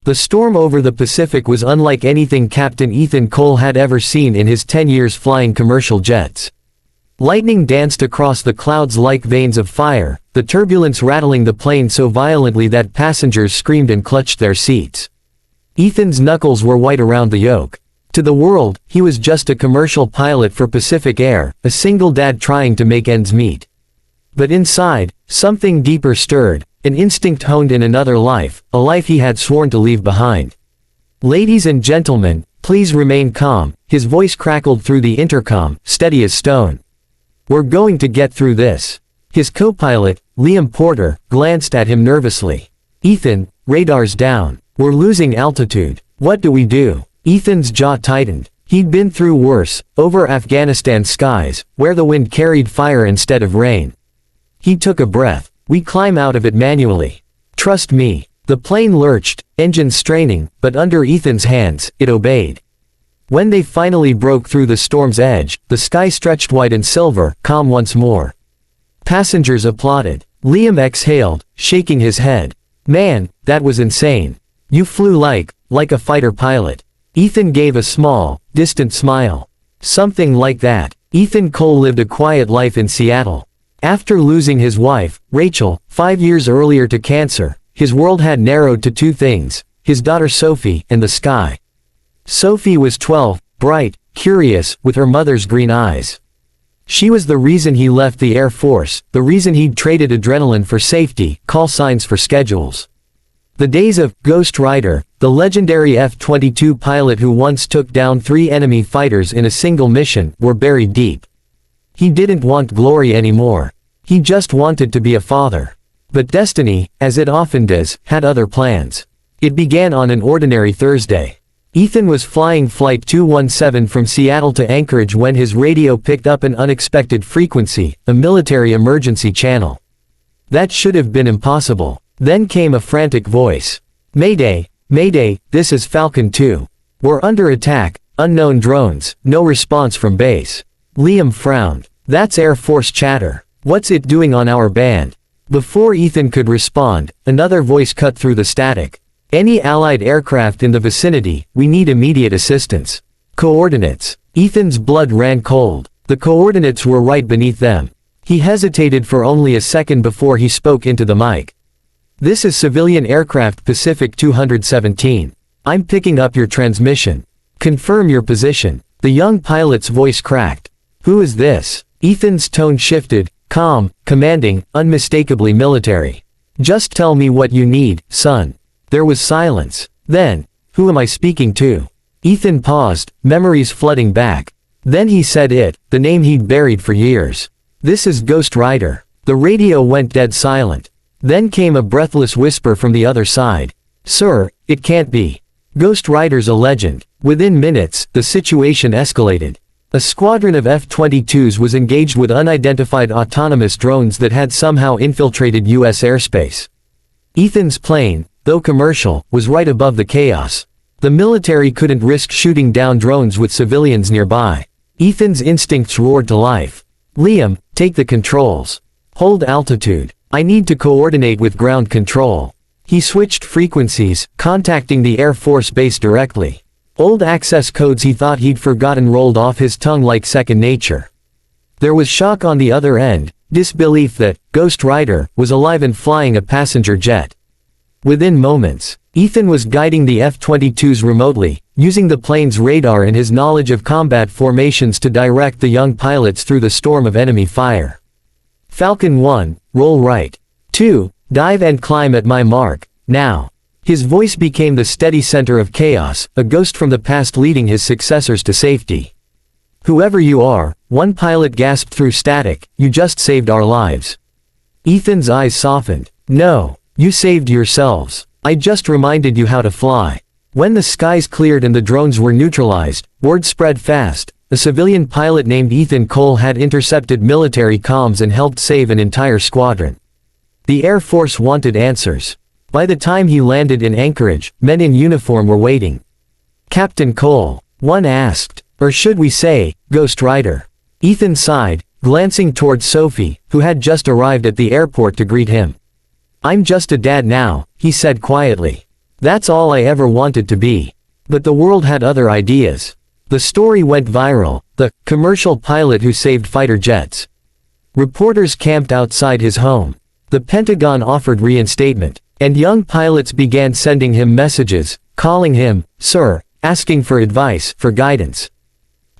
The storm over the Pacific was unlike anything Captain Ethan Cole had ever seen in his 10 years flying commercial jets. Lightning danced across the clouds like veins of fire, the turbulence rattling the plane so violently that passengers screamed and clutched their seats. Ethan's knuckles were white around the yoke. To the world, he was just a commercial pilot for Pacific Air, a single dad trying to make ends meet. But inside, something deeper stirred, an instinct honed in another life, a life he had sworn to leave behind. "Ladies and gentlemen, please remain calm," his voice crackled through the intercom, steady as stone. "We're going to get through this." His co-pilot, Liam Porter, glanced at him nervously. "Ethan, radar's down. We're losing altitude. What do we do?" Ethan's jaw tightened. He'd been through worse, over Afghanistan skies, where the wind carried fire instead of rain. He took a breath. "We climb out of it manually. Trust me." The plane lurched, engines straining, but under Ethan's hands, it obeyed. When they finally broke through the storm's edge, the sky stretched white and silver, calm once more. Passengers applauded. Liam exhaled, shaking his head. "Man, that was insane. You flew like a fighter pilot." Ethan gave a small, distant smile. "Something like that." Ethan Cole lived a quiet life in Seattle. After losing his wife, Rachel, 5 years earlier to cancer, his world had narrowed to two things: his daughter Sophie and the sky. Sophie was 12, bright, curious, with her mother's green eyes. She was the reason he left the Air Force, the reason he'd traded adrenaline for safety, call signs for schedules. The days of Ghost Rider, the legendary F-22 pilot who once took down 3 enemy fighters in a single mission, were buried deep. He didn't want glory anymore. He just wanted to be a father. But destiny, as it often does, had other plans. It began on an ordinary Thursday. Ethan was flying Flight 217 from Seattle to Anchorage when his radio picked up an unexpected frequency, a military emergency channel. That should have been impossible. Then came a frantic voice. "Mayday, Mayday, this is Falcon 2. We're under attack, unknown drones, no response from base." Liam frowned. "That's Air Force chatter. What's it doing on our band?" Before Ethan could respond, another voice cut through the static. "Any Allied aircraft in the vicinity, we need immediate assistance. Coordinates." Ethan's blood ran cold. The coordinates were right beneath them. He hesitated for only a second before he spoke into the mic. "This is civilian aircraft Pacific 217. I'm picking up your transmission. Confirm your position." The young pilot's voice cracked. "Who is this?" Ethan's tone shifted, calm, commanding, unmistakably military. "Just tell me what you need, son." There was silence. Then, "Who am I speaking to?" Ethan paused, memories flooding back. Then he said it, the name he'd buried for years. "This is Ghost Rider." The radio went dead silent. Then came a breathless whisper from the other side. "Sir, it can't be. Ghost Rider's a legend." Within minutes, the situation escalated. A squadron of F-22s was engaged with unidentified autonomous drones that had somehow infiltrated U.S. airspace. Ethan's plane, though commercial, was right above the chaos. The military couldn't risk shooting down drones with civilians nearby. Ethan's instincts roared to life. "Liam, take the controls. Hold altitude. I need to coordinate with ground control." He switched frequencies, contacting the Air Force base directly. Old access codes he thought he'd forgotten rolled off his tongue like second nature. There was shock on the other end, disbelief that Ghost Rider was alive and flying a passenger jet. Within moments, Ethan was guiding the F-22s remotely, using the plane's radar and his knowledge of combat formations to direct the young pilots through the storm of enemy fire. "Falcon 1, roll right. 2, dive and climb at my mark, now." His voice became the steady center of chaos, a ghost from the past leading his successors to safety. "Whoever you are," one pilot gasped through static, "you just saved our lives." Ethan's eyes softened. "No, you saved yourselves. I just reminded you how to fly." When the skies cleared and the drones were neutralized, word spread fast. A civilian pilot named Ethan Cole had intercepted military comms and helped save an entire squadron. The Air Force wanted answers. By the time he landed in Anchorage, men in uniform were waiting. "Captain Cole," one asked, "or should we say, Ghost Rider?" Ethan sighed, glancing toward Sophie, who had just arrived at the airport to greet him. "I'm just a dad now," he said quietly. That's all I ever wanted to be. But the world had other ideas. The story went viral, the commercial pilot who saved fighter jets. Reporters camped outside his home. The Pentagon offered reinstatement. And young pilots began sending him messages, calling him, "Sir," asking for advice, for guidance.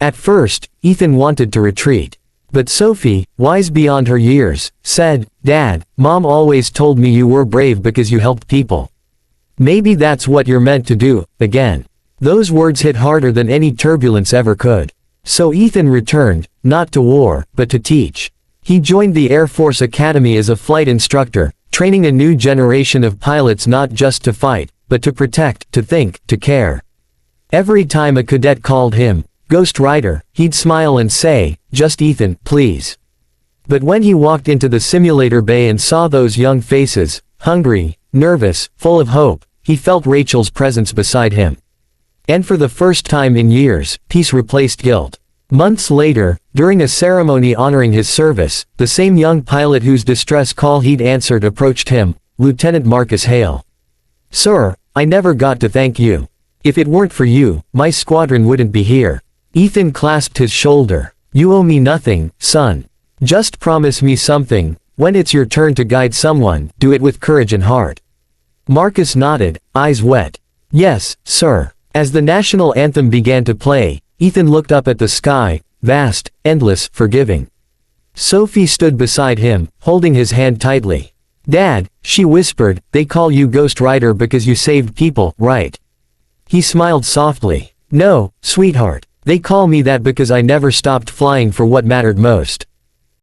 At first, Ethan wanted to retreat. But Sophie, wise beyond her years, said, "Dad, Mom always told me you were brave because you helped people. Maybe that's what you're meant to do, again." Those words hit harder than any turbulence ever could. So Ethan returned, not to war, but to teach. He joined the Air Force Academy as a flight instructor, training a new generation of pilots not just to fight, but to protect, to think, to care. Every time a cadet called him Ghost Rider, he'd smile and say, "Just Ethan, please." But when he walked into the simulator bay and saw those young faces, hungry, nervous, full of hope, he felt Rachel's presence beside him. And for the first time in years, peace replaced guilt. Months later, during a ceremony honoring his service, the same young pilot whose distress call he'd answered approached him, Lieutenant Marcus Hale. "Sir, I never got to thank you. If it weren't for you, my squadron wouldn't be here." Ethan clasped his shoulder. "You owe me nothing, son. Just promise me something. When it's your turn to guide someone, do it with courage and heart." Marcus nodded, eyes wet. "Yes, sir." As the national anthem began to play, Ethan looked up at the sky, vast, endless, forgiving. Sophie stood beside him, holding his hand tightly. "Dad," she whispered, "they call you Ghost Rider because you saved people, right?" He smiled softly. "No, sweetheart. They call me that because I never stopped flying for what mattered most."